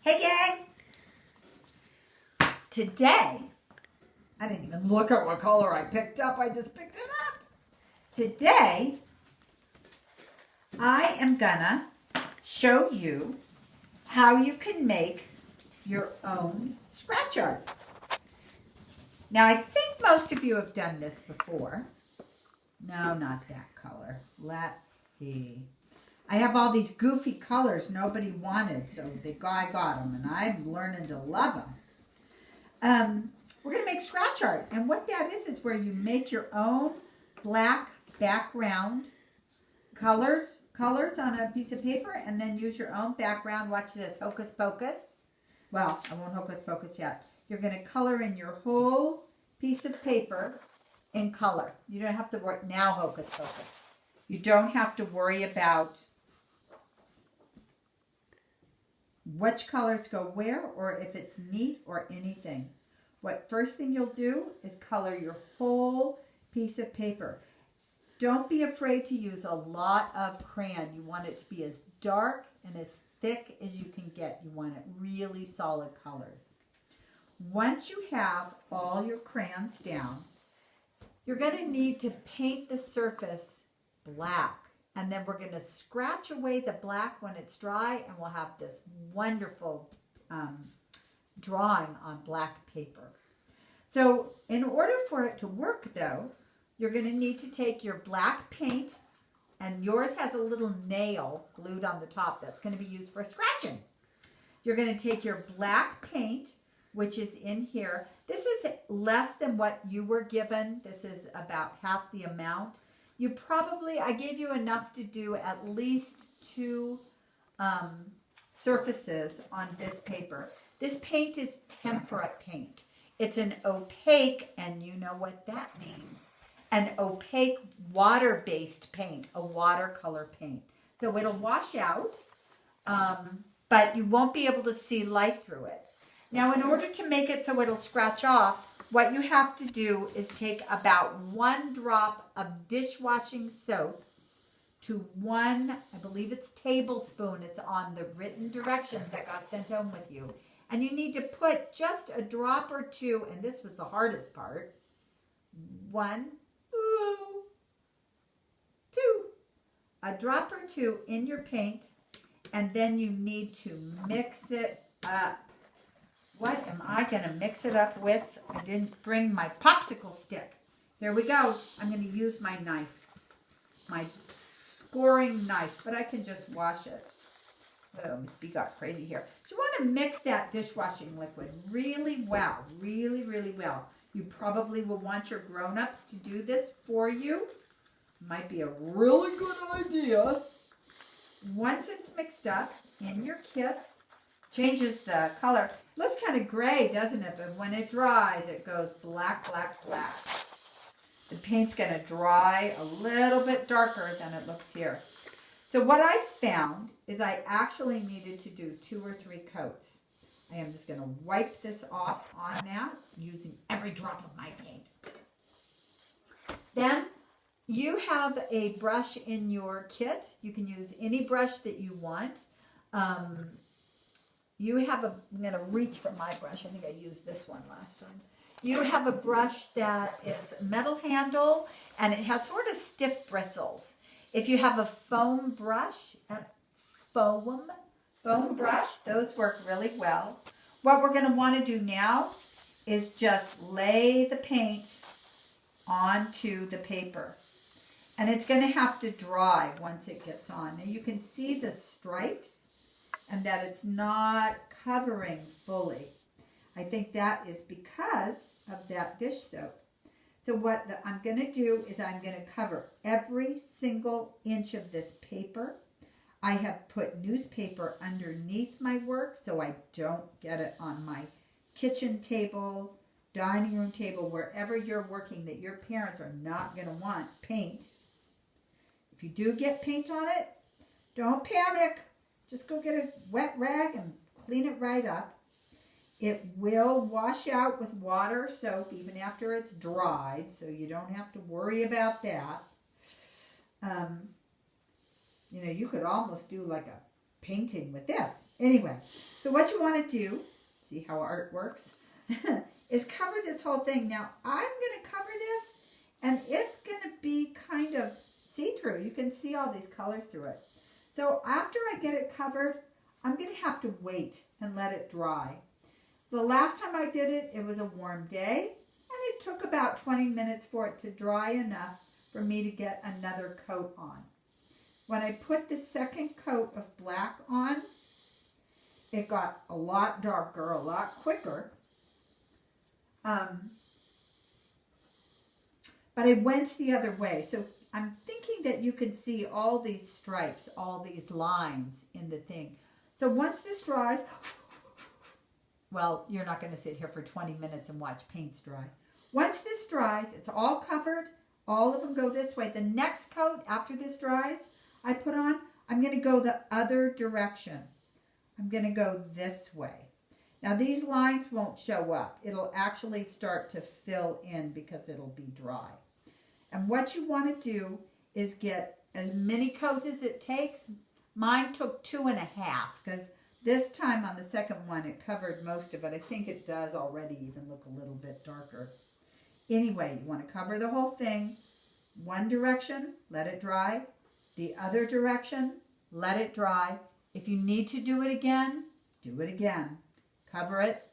Hey gang! Today, I didn't even look at what color I picked up, I just picked it up. Today, I am gonna show you how you can make your own scratch art. Now, I think most of you have done this before. No, not that color. Let's see. I have all these goofy colors nobody wanted, so the guy got them, and I'm learning to love them. We're going to make scratch art, and what that is where you make your own black background colors on a piece of paper, and then use your own background. Watch this, hocus pocus. Well, I won't hocus pocus yet. You're going to color in your whole piece of paper in color. You don't have to worry, now hocus pocus. You don't have to worry about which colors go where or if it's neat or anything. What first thing you'll do is color your whole piece of paper. Don't be afraid to use a lot of crayon. You want it to be as dark and as thick as you can get. You want it really solid colors. Once you have all your crayons down, you're going to need to paint the surface black. And then we're going to scratch away the black when it's dry, and we'll have this wonderful drawing on black paper. So in order for it to work, though, you're going to need to take your black paint, and yours has a little nail glued on the top that's going to be used for scratching. You're going to take your black paint, which is in here. This is less than what you were given. This is about half the amount. You probably, I gave you enough to do at least 2 surfaces on this paper. This paint is temperate paint. It's an opaque, and you know what that means. An opaque water-based paint, a watercolor paint. So it'll wash out, but you won't be able to see light through it. Now, in order to make it so it'll scratch off, what you have to do is take about 1 drop of dishwashing soap to 1, I believe it's tablespoon. It's on the written directions that got sent home with you. And you need to put just a drop or 2, and this was the hardest part. 1, 2. A drop or 2 in your paint, and then you need to mix it up. What am I going to mix it up with? I didn't bring my popsicle stick. Here we go. I'm going to use my knife, my scoring knife, but I can just wash it. Oh, Miss B got crazy here. So you want to mix that dishwashing liquid really well, really, really well. You probably will want your grown-ups to do this for you. Might be a really good idea. Once it's mixed up in your kits, changes the color. Looks kind of gray, doesn't it? But when it dries, it goes black, black, black. The paint's going to dry a little bit darker than it looks here. So what I found is I actually needed to do 2 or 3 coats. I am just going to wipe this off on that using every drop of my paint. Then you have a brush in your kit. You can use any brush that you want. I'm going to reach for my brush. I think I used this one last time. You have a brush that is metal handle, and it has sort of stiff bristles. If you have a foam brush, those work really well. What we're going to want to do now is just lay the paint onto the paper. And it's going to have to dry once it gets on. Now you can see the stripes and that it's not covering fully. I think that is because of that dish soap. So what I'm going to do is I'm going to cover every single inch of this paper. I have put newspaper underneath my work so I don't get it on my kitchen table, dining room table, wherever you're working that your parents are not going to want paint. If you do get paint on it, don't panic. Just go get a wet rag and clean it right up. It will wash out with water or soap even after it's dried, so you don't have to worry about that. You could almost do like a painting with this. Anyway, so what you want to do, see how art works, is cover this whole thing. Now, I'm going to cover this, and it's going to be kind of see-through. You can see all these colors through it. So after I get it covered, I'm going to have to wait and let it dry. The last time I did it, it was a warm day, and it took about 20 minutes for it to dry enough for me to get another coat on. When I put the second coat of black on, it got a lot darker, a lot quicker. But I went the other way. So I'm thinking that you can see all these stripes, all these lines in the thing. So once this dries, well, you're not going to sit here for 20 minutes and watch paints dry. Once this dries, it's all covered. All of them go this way. The next coat after this dries, I put on, I'm going to go the other direction. I'm going to go this way. Now these lines won't show up. It'll actually start to fill in because it'll be dry. And what you want to do is get as many coats as it takes. Mine took 2.5 because this time on the second one it covered most of it. I think it does already even look a little bit darker. Anyway, you want to cover the whole thing. One direction, let it dry. The other direction, let it dry. If you need to do it again, do it again. Cover it,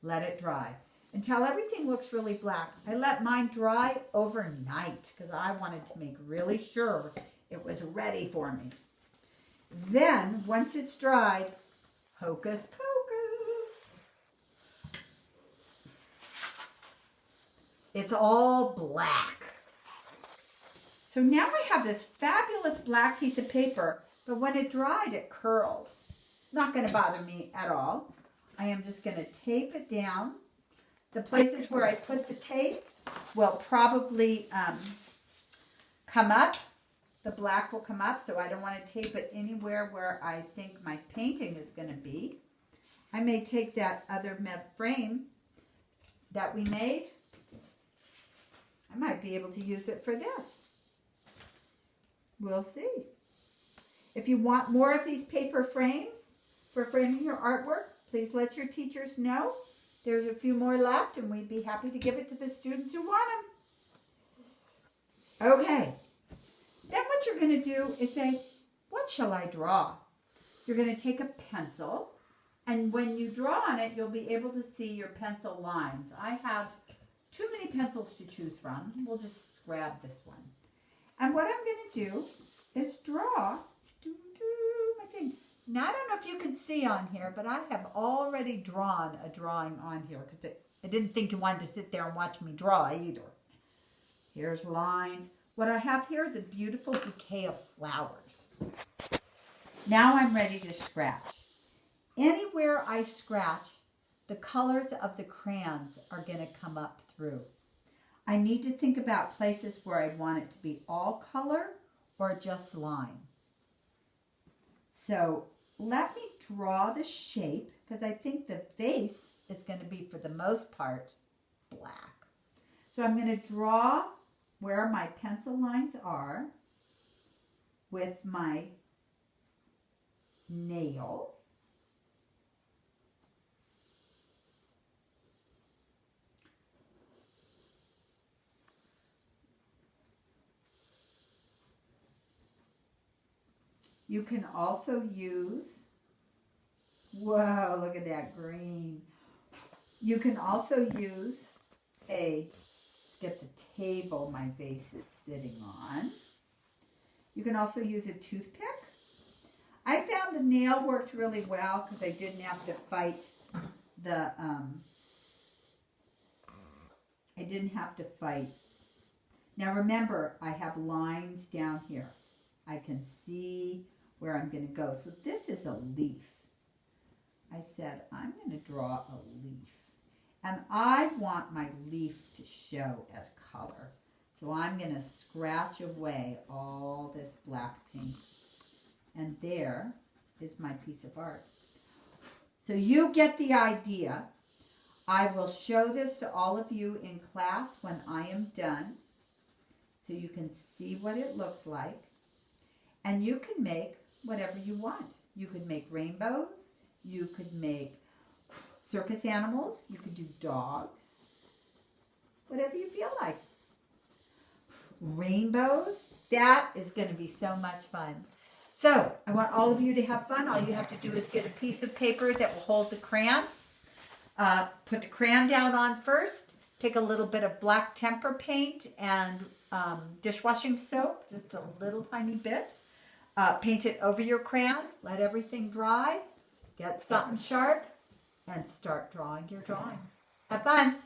let it dry. Until everything looks really black. I let mine dry overnight because I wanted to make really sure it was ready for me. Then, once it's dried, hocus pocus. It's all black. So now I have this fabulous black piece of paper, but when it dried, it curled. Not going to bother me at all. I am just going to tape it down. The places where I put the tape will probably come up. The black will come up, so I don't want to tape it anywhere where I think my painting is going to be. I may take that other frame that we made. I might be able to use it for this. We'll see. If you want more of these paper frames for framing your artwork, please let your teachers know. There's a few more left, and we'd be happy to give it to the students who want them. Okay. Then what you're going to do is say, what shall I draw? You're going to take a pencil, and when you draw on it, you'll be able to see your pencil lines. I have too many pencils to choose from. We'll just grab this one. And what I'm going to do is draw my thing. Now, I don't know if you can see on here, but I have already drawn a drawing on here because I didn't think you wanted to sit there and watch me draw either. Here's lines. What I have here is a beautiful bouquet of flowers. Now I'm ready to scratch. Anywhere I scratch, the colors of the crayons are going to come up through. I need to think about places where I want it to be all color or just line. So let me draw the shape because I think the face is going to be, for the most part, black. So I'm going to draw where my pencil lines are with my nail. You can also use, whoa, look at that green. You can also use let's get the table my vase is sitting on. You can also use a toothpick. I found the nail worked really well because I didn't have to fight Now remember, I have lines down here. I can see where I'm going to go. So this is a leaf. I said, I'm going to draw a leaf. And I want my leaf to show as color. So I'm going to scratch away all this black paint. And there is my piece of art. So you get the idea. I will show this to all of you in class when I am done. So you can see what it looks like. And you can make whatever you want. You could make rainbows. You could make circus animals. You could do dogs. Whatever you feel like. Rainbows. That is going to be so much fun. So, I want all of you to have fun. All you have to do is get a piece of paper that will hold the crayon. Put the crayon down on first. Take a little bit of black temper paint and dishwashing soap, just a little tiny bit. Paint it over your crayon. Let everything dry. Get something sharp and start drawing your drawings. Have fun.